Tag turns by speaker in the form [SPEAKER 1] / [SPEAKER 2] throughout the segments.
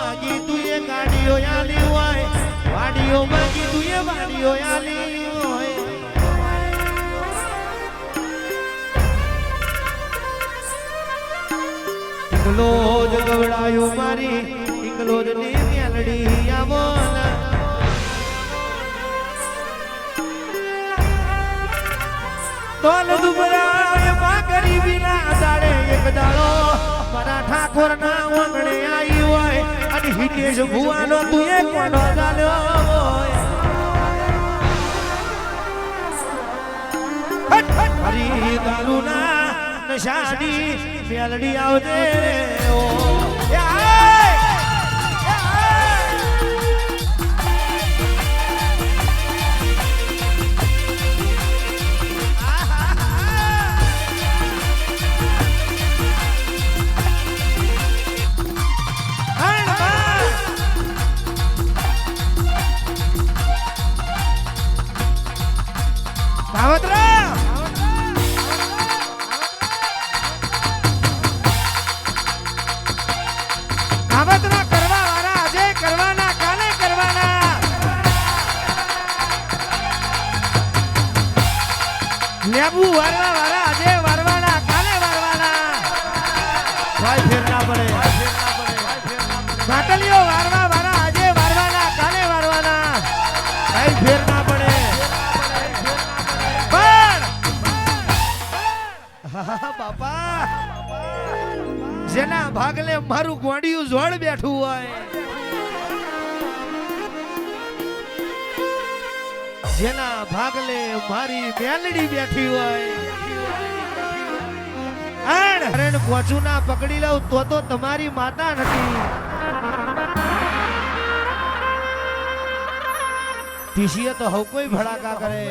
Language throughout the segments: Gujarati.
[SPEAKER 1] માગી તું એ ગાડીઓ આલી હોય વાડીઓ માગી તું એ વાડીઓ આલી હોય ઇંગલો જ ગવડાયો મારી ઇંગલો જ ની મેલડી આવો તોલ દુબરા માં ગરીબી ના દાડે એક દાડો મારા ઠાકોર ના વંગણે આવી હોય અને હિતેશ ભુવાનો તું એક કોનો ચાલ્યો હોય હરી દારૂ ના નશાની મેલડી આવજે ઓ લેબુ વારવા વારા આજે વારવાના કાલે વારવાના ભાઈ ફેર ના પડે બાટલીઓ વારવા વારા આજે વારવાના કાલે વારવાના ભાઈ ફેર ના પડે પણ બાપા જેના ભાગલે મારું ગોડિયું જોડ બેઠું હોય જેના ભાગલે મારી મેલડી બેઠી હોય હરણ કોચું ના પકડી લઉં તો તમારી માતા નથી ટીસીએ તો હવ કોઈ ભડાકા કરે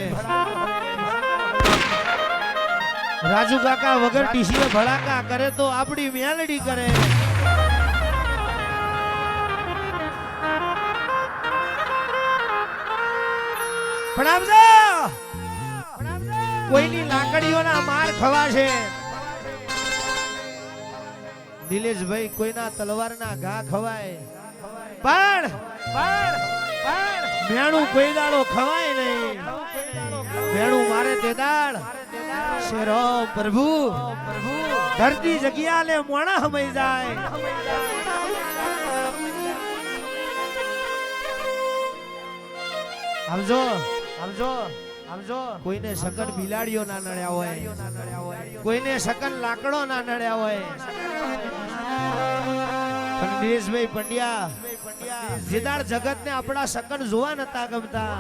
[SPEAKER 1] રાજુ કાકા વગર ટીસીએ ભડાકા કરે તો આપણી મેલડી કરે પ્રણામજો કોઈની લાકડીઓના માર ખવાશે નિલેશભાઈ કોઈના તલવારના ઘા ખવાય પણ મેણું કોઈ દાડો ખવાય નહીં મેણું મારે તે દાડ શેરો પ્રભુ ધરતી જગ્યા લે મોણા હમાઈ જાય આવજો આવજો આવજો કોઈને સકન બિલાડીઓ ના નડ્યા હોય કોઈને સકન લાકડો ના નડ્યા હોય દિનેશભાઈ પંડ્યા જેદાર જગત ને આપણા સકન જોવા નતા ગમતા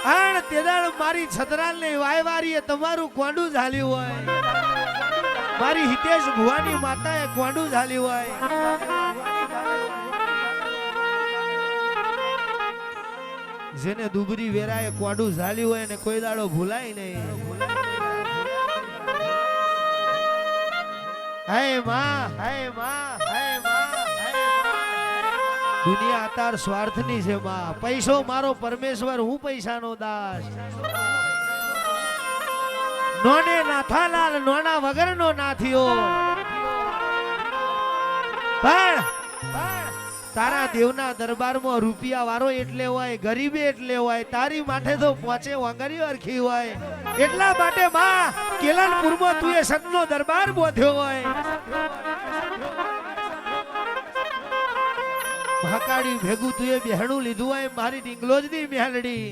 [SPEAKER 1] આણ તેદાર મારી છતરાલ ને વાયવારીએ તમારું કોંડું ઝાલ્યું હોય મારી હિતેશ ભુવાની માતાએ કોંડું ઝાલ્યું હોય જેને દુબરી વેરાએ કોડું ઝાલ્યું હોય ને કોઈ દાડો ભૂલાય નહીં હે માં હે માં હે માં દુનિયા અતાર સ્વાર્થની છે માં પૈસો મારો પરમેશ્વર હું પૈસાનો દાસ નોને નાથાલાલ નોના વગરનો નાથીઓ પણ તારા દેવના દરબારમાં રૂપિયા વાળો એટલે હોય ગરીબે એટલે હોય તારી માથે તો પહોંચે વાંગરી અરખી હોય એટલા માટે માં કેલનપુરમાં તું એ સતનો દરબાર બોધ્યો હોય મહાકાળી ભેગું તું એ બેહણું લીધું હોય મારી ડિંગલોજની મેલડી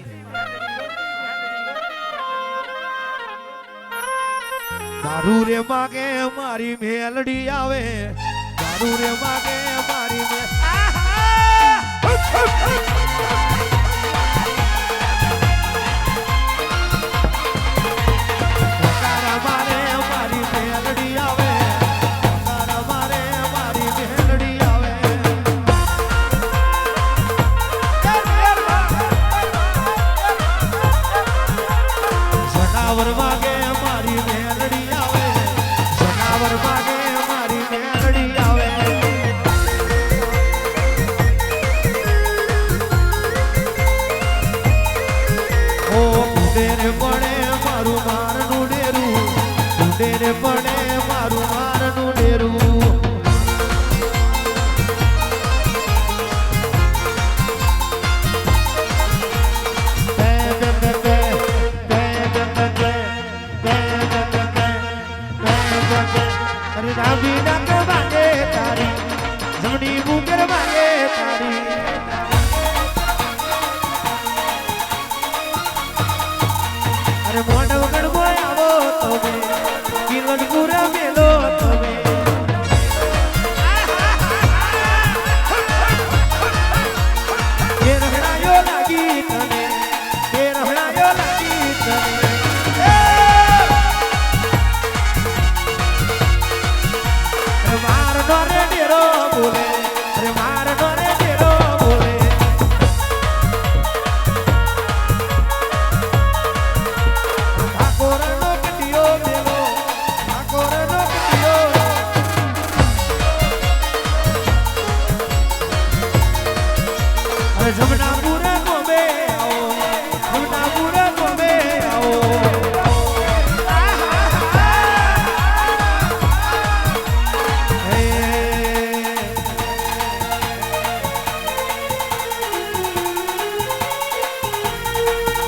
[SPEAKER 1] દારૂ રે માગે મારી મેલડી આવે દારૂ રે માગે મારી મેલડી જમનાપુર ગોમે આવો જમનાપુર ગોમે આવો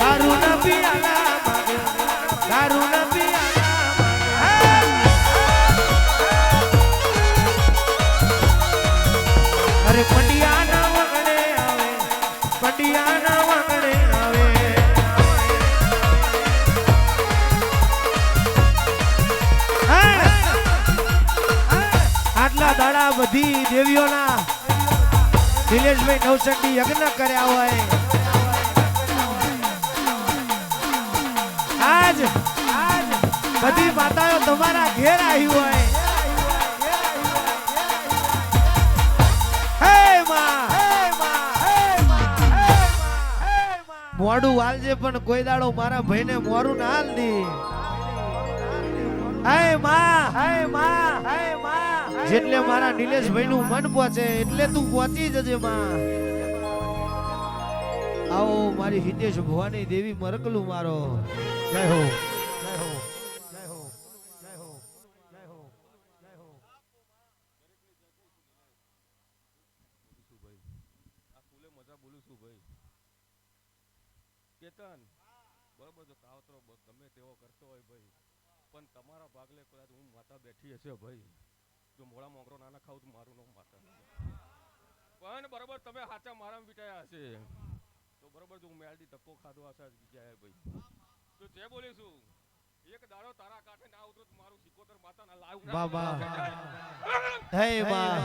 [SPEAKER 1] દારૂ ના પિયાલા માગે દારૂ ના પિયાલા અરે પંડિયા ના વગડે આવે પંડિયા ના વગડે આવે આટલા દાડા બધી દેવીઓના દિલેશભાઈ નવચંડી યજ્ઞ કર્યા હોય આજ બધી માતાઓ તમારા ઘેર આવી હોય મોડું વાલજે પણ કોઈ દાડો મારા ભાઈને મોરું ના હાલ દી જેટલે મારા નિલેશભાઈ નું મન પહોંચે એટલે તું પહોંચી જજે માં આવો મારી હિતેશ ભવાની દેવી મરકલું મારો જય હો જય હો જય હો જય હો જય હો જય હો
[SPEAKER 2] આ ફૂલે મજા બોલું છું ભાઈ કેતન બરોબર જો કાવતરો ગમે તેવો કરતો હોય ભાઈ પણ તમારા ભાગલે કદાચ હું માતા બેઠી હશે ભાઈ જો મોડા મોગરો નાના ખાવ તો મારું નામ માતા પણ બરોબર તમે હાચા મારા બીટાયા હશે તો બરોબર જો હું મેલડી ધક્કો ખાધો હશે જાય ભાઈ તો જે બોલીશું એક દાડો તારા કાંઠે ના ઉતરો તો મારું સિકોતર માતા ના લાવ
[SPEAKER 1] બાબા હે માં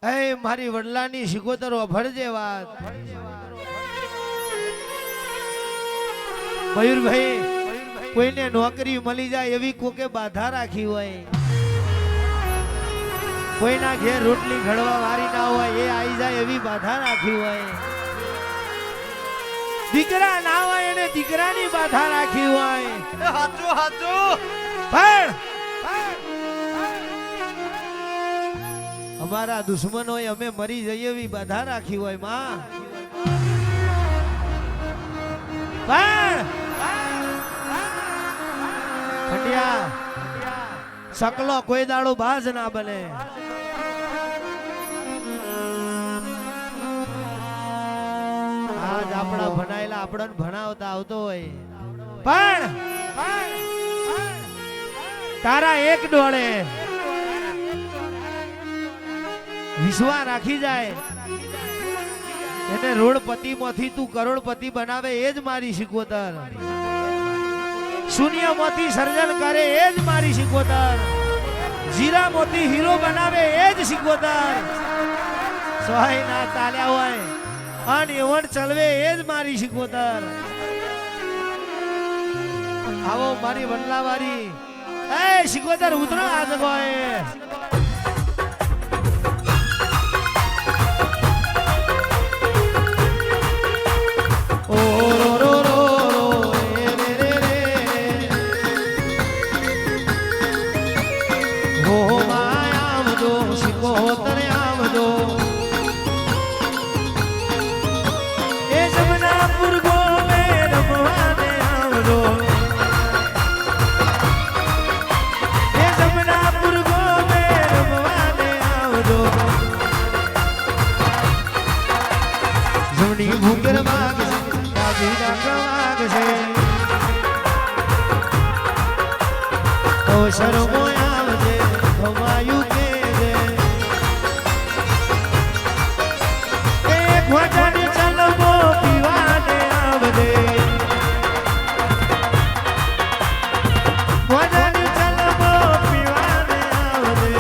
[SPEAKER 1] હે મારી વડલાની સિકોતર ભરજે વાત મયુરભાઈ કોઈને નોકરી મળી જાય એવી કોકે બાધા રાખી હોય કોઈના ઘેર રોટલી ઘડવા વારી ના હોય એ આવી જાય એવી બાધા રાખી હોય દીકરા ના હોય એને દીકરાની બાધા રાખી હોય
[SPEAKER 3] હાચું હાચું
[SPEAKER 1] પણ અમારા દુશ્મન હોય અમે મરી જઈએ એવી બાધા રાખી હોય માં ખંડિયા સકલો કોઈ દાડો બાજ ના બને આજ આપણા ભણાયેલા આપણને ભણાવતા આવતો હોય પણ તારા એક ડોળે વિશ્વાસ રાખી જાય એને રોડપતિ માંથી તું કરોડપતિ બનાવે એ જ મારી શિકોતર શૂન્ય માંથી સર્જન કરે એ જ મારી શિકોતર જીરા મોતી હીરો બનાવે એ જ શિકોતર સહાય ના ચાલ્યા હોય અને એવણ ચલવે એ જ મારી શિકોતર આવો મારી વડલાવાળી એ શિકોતર ઉતરો આજ હોય ભૂગર માગશે દાદી ડાકા માગશે તો શરમો આવજે ભમાયું કે જે એક વચન ચલમો પીવાને આવજે વચન ચલમો પીવાને આવજે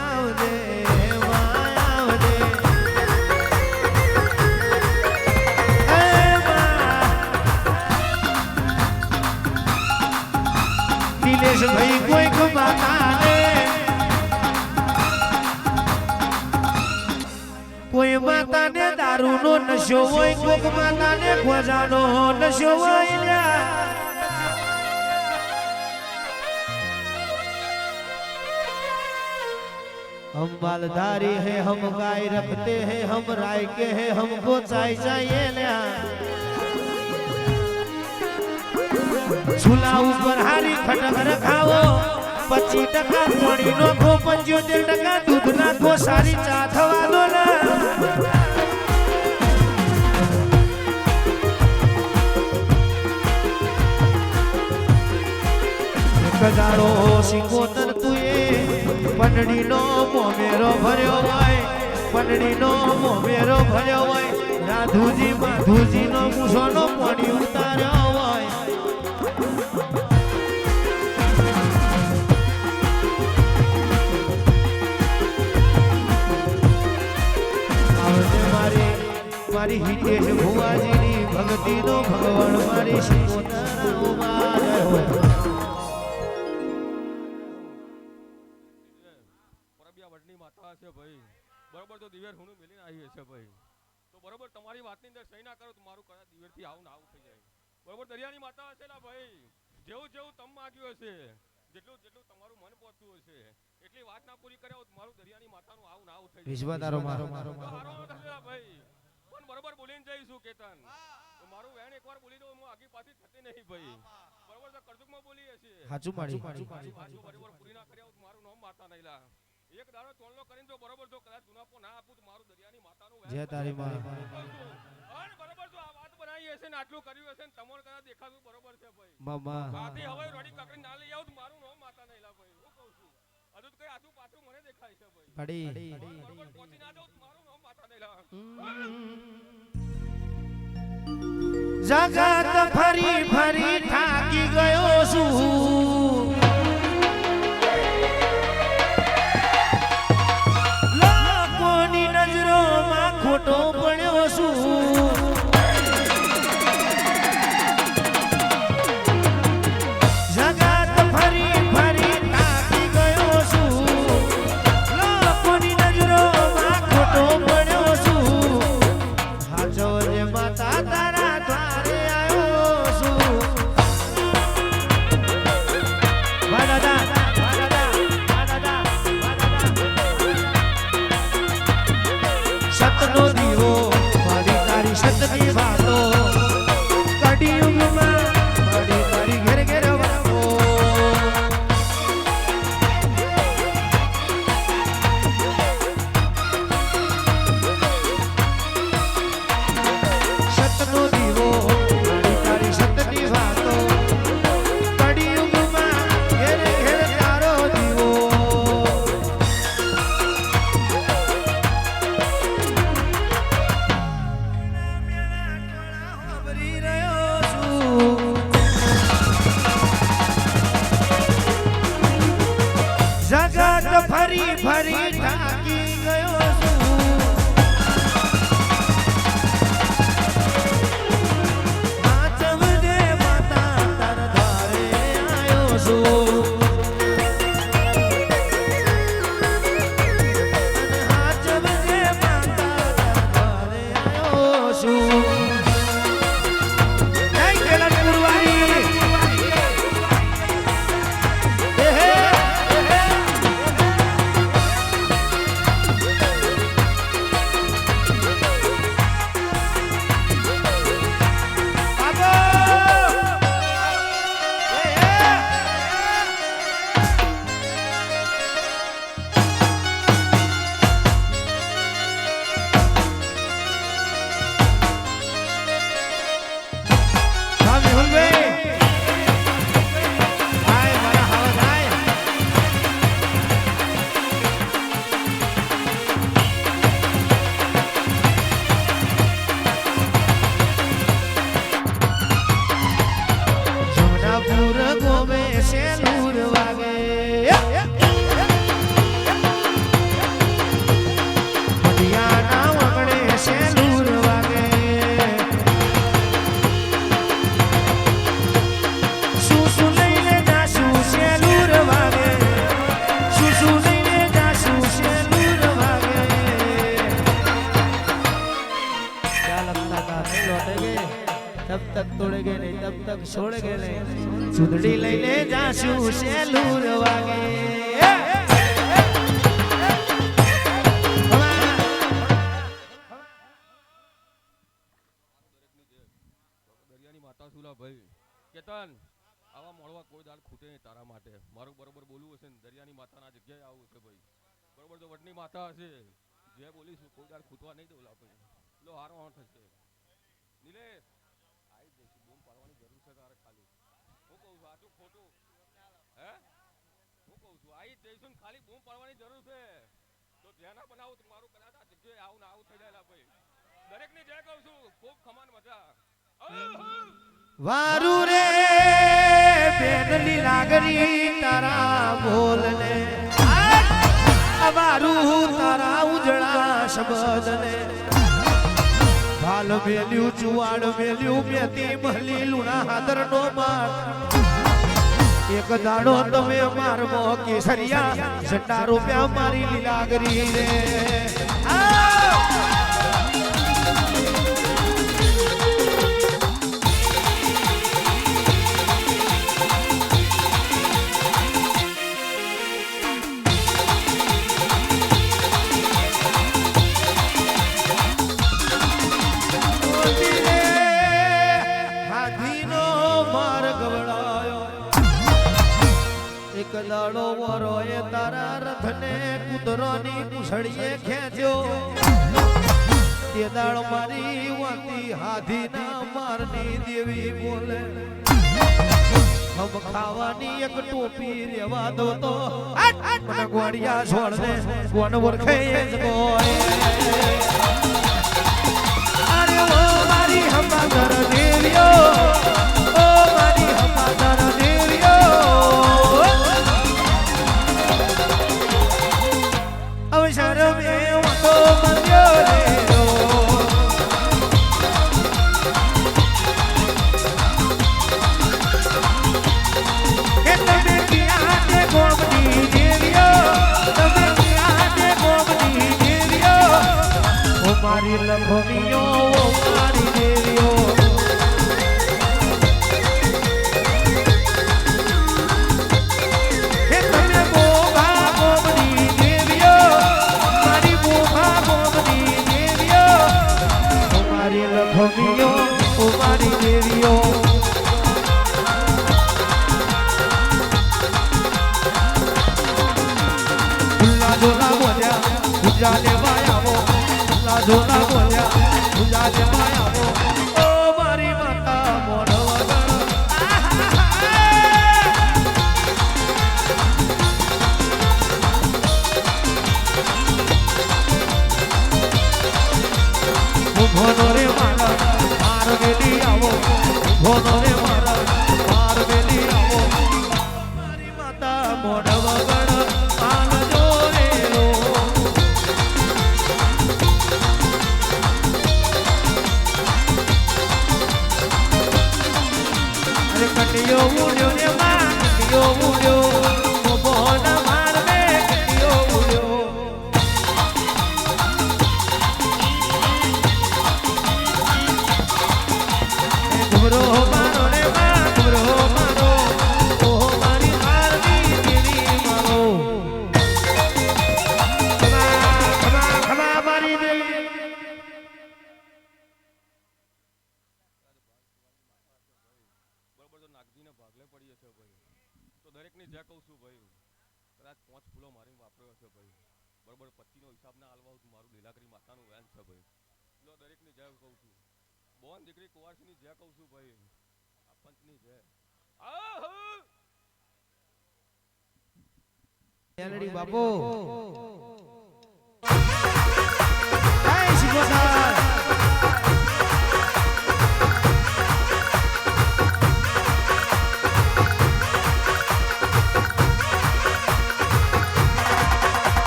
[SPEAKER 1] આવજે ભાઈ કોઈક માતાને કોઈ માતાને દારૂનો નશો હોય કોઈક માતાને ખોજાનો નશો હોય हम बालधारी है, हम गाय रखते हैं, हम राय के हैं, हमको चाहिए ल्या। झूला ऊपर हारी खटक रखावो, 25% पानी नो खो, 75% दूध ना खो, सारी चा थवा दो ना। कदाड़ो सिंगोतर तुए पंडड़ी नो मोमेरो भर्यो होय, पंडड़ी नो मोमेरो भर्यो होय, राधुजी माधुजी नो मूसो नो पानी उतार्यो होय। आवजे मारी हितेश भुवाजीनी भक्ति नो भगवान मारी सिंगोतर उमा जय हो।
[SPEAKER 2] માતા છે ભાઈ બરોબર, તો દિવેર હુંનું મેલીને આવી છે ભાઈ, તો બરોબર તમારી વાતની અંદર સહી ના કરો તો મારું કદાચ દિવેરથી આવું ના આવું થઈ જાય બરોબર. દરિયાની માતા હશે ને ભાઈ, જેવું જેવું તમ માગ્યું હશે, જેટલું જેટલું તમારું મન પહોંચતું હશે એટલી વાત ના પૂરી કર્યા તો મારું દરિયાની માતાનું આવું ના આવું થઈ જાય.
[SPEAKER 1] વિશ્વદારો મારો મારો
[SPEAKER 2] ભાઈ પણ બરોબર બોલીને જઈશું કેતન, તો મારું વેણ એકવાર બોલી દઉં હું આગી પાછી થતી નહીં ભાઈ બરોબર. તો કરજુકમાં બોલી હશે
[SPEAKER 1] સાચું મારી
[SPEAKER 2] બરોબર પૂરી ના કર્યા તો મારું નામ માતા નહીં લા. એક દાડો ચોલનો કરીને જો બરોબર જો કદાચ જુનાપો ના આપું તો મારું દરિયાની માતાનું
[SPEAKER 1] જય તારી માં
[SPEAKER 2] અને બરોબર જો આ વાત બનાવી હશે ને આટલું કર્યું હશે ને તમને કદાચ દેખાતું બરોબર છે ભાઈ
[SPEAKER 1] મામા
[SPEAKER 2] આથી હવે રોડી કાકડી ના લઈ આવ તો મારું નામ માતા નહીં લા ભાઈ, હું કહું છું હજુ તો કઈ આટલું પાછું મને દેખાય છે ભાઈ
[SPEAKER 1] પડી
[SPEAKER 2] બરોબર પહોંચી ના જાવ તો મારું નામ માતા નહીં લા.
[SPEAKER 1] જગત ફરી ફરી થાકી ગયો છું, લોકોની નજરોમાં ખોટો પડ્યો છું, જગત ફરી ફરી થાકી ગયો છું, લોકોની નજરોમાં ખોટો પડ્યો છું, હાચો જે માતા તારા દ્વારે આવ્યો છું. સતનો દીવો મારી તારી સતની વાતો, કડિયુગમાં મારી તારી ઘેર ઘેર વાતો, સતનો દીવો મારી તારી સતની વાતો, કડિયુગમાં ઘેર ઘેર તારો દીવો. જગત ફરી ફરી થાકી ગયો છું, હાચવ દે માતા તારા દ્વારે આવ્યો છું, હાચવ દે માતા તારા દ્વારે આવ્યો છું. જય કેલાન ગુરુવારી तब तक तोड़ेगे नहीं, तब तक छोड़ेगे नहीं, सुधड़ी लઈને જાશું સેલુર વાગે.
[SPEAKER 2] કેતન આવા મળવા કોઈ દાડ ખૂટે નહીં તારા માટે મારું બરોબર બોલવું હશે ને દરિયાની માતાના જગ્યાએ આવું છે ભાઈ બરોબર તો વડની માતા હશે જે બોલીશું કોઈ દાડ ખૂટવા નહીં દઉં આપણે લો હારો થશે નિલેશ આવી જઈશું બૂમ પાડવાની જરૂર છે તારે ખાલી હું કહું છું આટલું ખોટું હે હું કહું છું આવી જઈશું ખાલી બૂમ પાડવાની જરૂર છે તો ધ્યાન બનાવું તો મારું કદાચ આ જગ્યાએ આવું ને આવું થઈ જાય ભાઈ દરેકની જય કહું છું ખૂબ ખમાન મજા
[SPEAKER 1] વારું રે બેનલી લાગરી તારા બોલને વારું તારા ઉજળા શબ્દને ભાલ મેલ્યું ચુવાડ મેલ્યું મેતી મહલી લુણા હાદરનો માર એક દાડો તમે મારમો કેસરિયા ઝંડા રૂપિયા મારી લીલાગરી રે દાડો વરોએ તારા રથને કૂતરોની પૂછડીએ ખેંચ્યો તે દાડ મારી વાતી હાથીના મારની દેવી બોલે હમ ખાવાની એક ટોપી રેવા દો તો મને ગોળિયા છોડને કોણ વરખે જ કોઈ અરે ઓ મારી હમાદર દેવીઓ ઓ મારી હમાદર દેવીઓ અવસર મેં વાતો મંદ્યો રેરો કે તમે ક્યાં તે ગોમની દેવીઓ તમે ક્યાં તે ગોમની દેવીઓ ઓ મારી લખમીઓ ઓ મારી દેવીઓ લખમીઓ ઓ મારી દેવીઓ ભૂલા જોલા બોલ્યા ભૂજા લેવા આવો ભૂલા જોલા બોલ્યા ભૂજા લેવા આવો ઓ મારી માતા મોઢ ભોનો રે મારા માર વેલી આવો ભોનો રે મારા માર વેલી આવો મારી માતા મોઢ વગર પાન જોરેલો અરે કટિયો ઉડ્યો ને માં કટિયો ઉડ્યો ભોન માર મે કટિયો ઉડ્યો ઘુમરો મારો રે માં ઘુમરો મારો ઓ મારી આરતી દેવી મારો ખમા મારી દેવી
[SPEAKER 2] બરોબર તો નાગજીને ભાગલે પડી હશે ભાઈ તો દરેકની જય કહું છું ભાઈ કદાચ 5 ફૂલો મારીને વાપર્યો હશે ભાઈ બરોબર પત્તીનો હિસાબ ના આલવા હું મારું લીલાગરી માતાનું વેન છે ભાઈ લો દરેકની જય કહું છું બોન દીકરી કુવારસીની જય કહું છું ભાઈ આ પંચની જય
[SPEAKER 1] એલડી બાપુ જય શિવસાર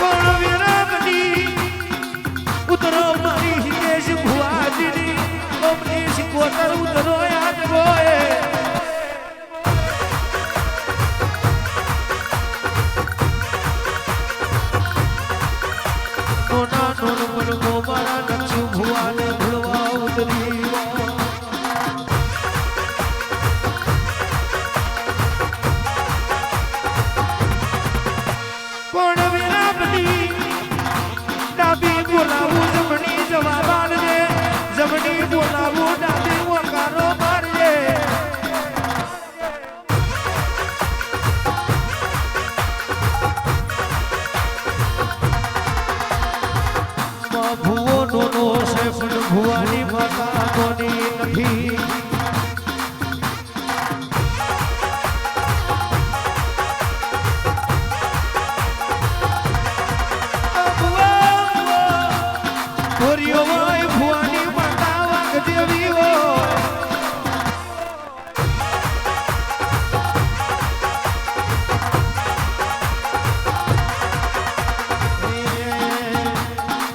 [SPEAKER 1] કોણ વિરાગની ઉતરો મારી હિતેશ ભુવાજીની ઓમની શિકોતર ઉતરો યાદ ગોએ નોના નોન મન મારા નક્ષુ ભુવા ભુવાની માતા કોની નથી ભુવાની માતા વાઘદેવી હોય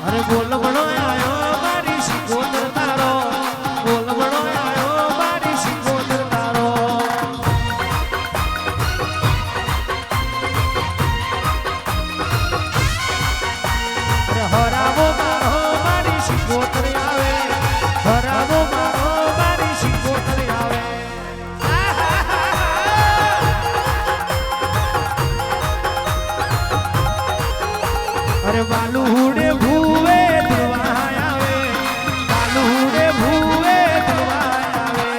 [SPEAKER 1] અરે બોલ બણો આયો મારી શિકોતર તારો બોલ બણો આયો મારી શિકોતર તારો અરે હરાવો મારો મારી શિકોતર આવે હરાવો મારો મારી શિકોતર આવે અરે બાલુ હુડે ભૂવે ધ્રુવાય આવે બાલુ હુડે ભૂવે ધ્રુવાય આવે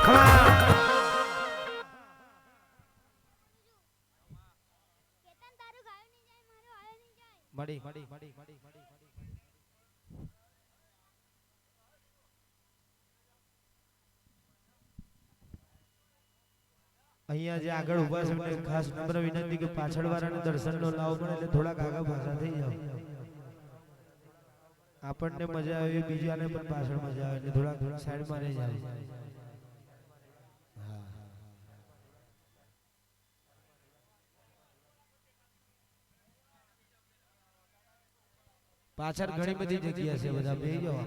[SPEAKER 1] હા મડી અહીંયા જે આગળ ઉભા છે એમને ખાસ નમ્ર વિનંતી કે પાછળ વાળાને દર્શનનો લાવો પણ એટલે થોડાક આગળ પાછા થઈ જાવ આપણને મજા આવે બીજાને પણ પાછળ મજા આવે એટલે થોડાક સાઈડમાં રહી જાય પાછળ ઘણી બધી જગ્યા છે બધા બેહી જાઓ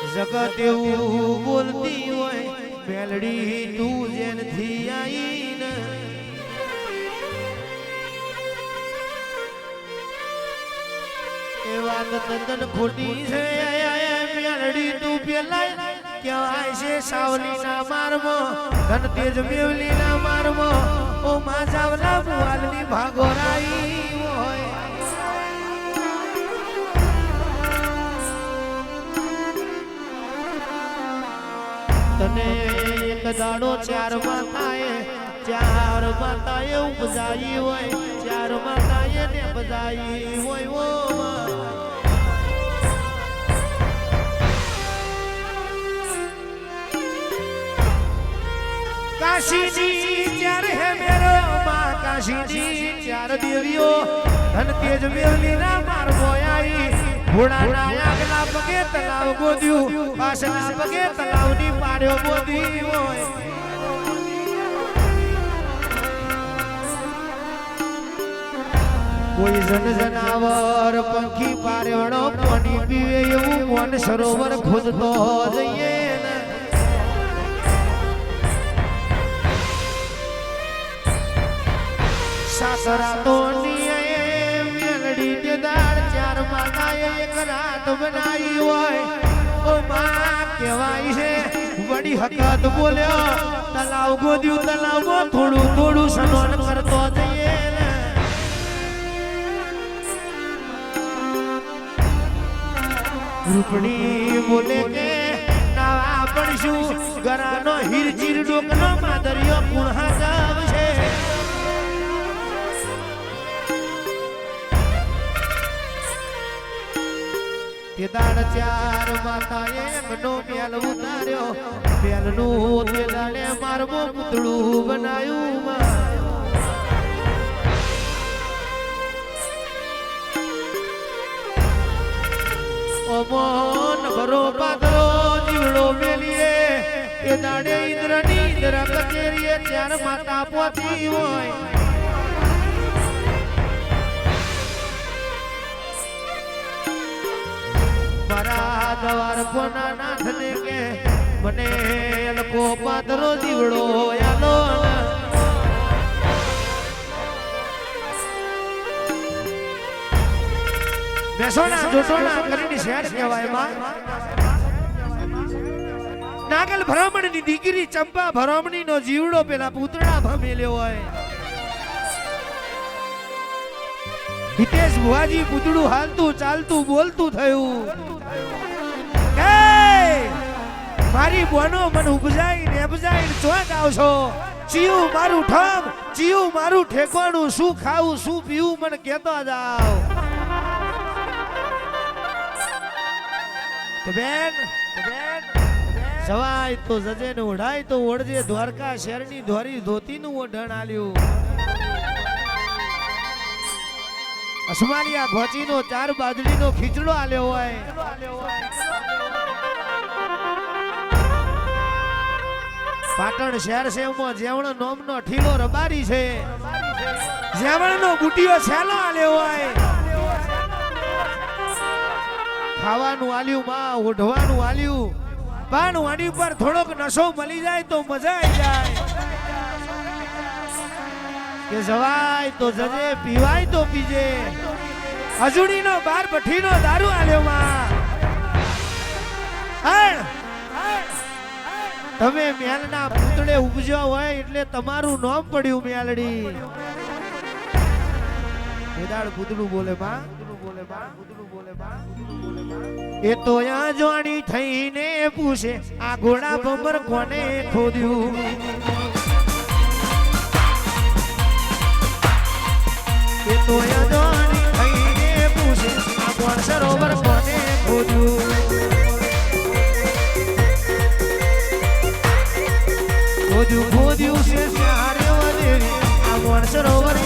[SPEAKER 1] જગત એવું બોલતી હોય મેલડી તું જેનથી આઈને એ વાત તદ્દન ખોટી છે મેલડી તું પેલા કહેવાય છે સાવલીના મારમાં ધન તેજ મેવલીના મારમાં ઓ માં સાવલા મુવાલની ભાગોરાઈ હોય તને એક દાડો ચાર માતાએ ઉપજાઈ હોય ચાર માતાએ ને બજાઈ હોય ઓ કાશીજી ચાર હે મેરો માં કાશીજી ચાર દેવીઓ ધન તેજ મેવલીના માર બોયાઈ ઘોડાના આગલા પગે તલાવ ગોદ્યું પાછળના પગે તલાવની પાડ્યો ગોદી હોય કોઈ જનાવર પંખી પારેવડો પાણી પીવે એવું મન સરોવર ખોદતો જઈએ ને સાસરા તો મેલડી તે દાળ ચાર માતાએ એક રાત બનાવી હોય ઓ માં કહેવાય છે વડી હકત બોલ્યો તલાવ ગોદ્યું તલાવમાં થોડું થોડું સ્નાન કરતો જઈએ ને રૂપણી બોલે કે નાવા પડશું ગરાનો હીરચીર ડોકનો માદરિયો પુણહા જાવ છે તે દાડ ચાર માતાએ એકનો મેલ ઉતાર્યો મેલનું તે દાડે મારમો પૂતળું બનાયું ઓમોન ભરો પાદરો જીવડો મેલીએ તે દાડે ઇન્દ્રની ઇન્દ્ર કચેરીએ ચાર માતા પહોંચી હોય મારા દ્વાર કોના નાથને કે મને એલકો પાદરો જીવડો આલો બેસોના જોટોના કરીને શેર કહેવાય માં નાગલ ભરામણની દીકરી ચંપા ભરામણીનો જીવડો પેલા પૂતળા ભમેલ્યો હોય હિતેશ ભુવાજી પૂતળું હાલતું ચાલતું બોલતું થયું કે મારી બોનો મન ઉપજાઈ ને ઉપજાઈ ચોક આવશો ચિયું મારું ઠમ ચિયું મારું ઠેકવાનું શું ખાવું શું પીવું મને કહેતો જાવ કે બેન સવાય તો જજે ને ઓઢાય તો ઓઢજે દ્વારકા શહેરની ધોરી ધોતીનું ઓઢણ આલ્યું અસમાનિયા ઘોચીનો 4 બાજરીનો ખીચડો આલ્યો હોય પાટણ શહેર સેવમાં જેવણ નોમનો ઠીલો રબારી છે જેવણનો બુટીઓ છેલો આલ્યો હોય ખાવાનું આલ્યું માં ઓઢવાનું આલ્યું પણ વાડી પર થોડોક નશો મળી જાય તો મજા આવી જાય કે જવાય તો જજે પીવાય તો પીજે હજુડીનો 12 ભઠ્ઠીનો દારૂ આલ્યો માં તમે મેલના પૂતળે ઉપજ્યો હોય એટલે તમારું નામ પડ્યું મેલડી એદાડ પૂતળું બોલે માં એ તો અજાણી થઈને પૂછે આ ઘોડા ભમર કોને ખોદ્યું એ તો અજાણી થઈને પૂછે આ કોણ સરોવર કોને ખોદ્યું ખોદ્યું છે ત્યારે વધેરી આ કોણ સરોવર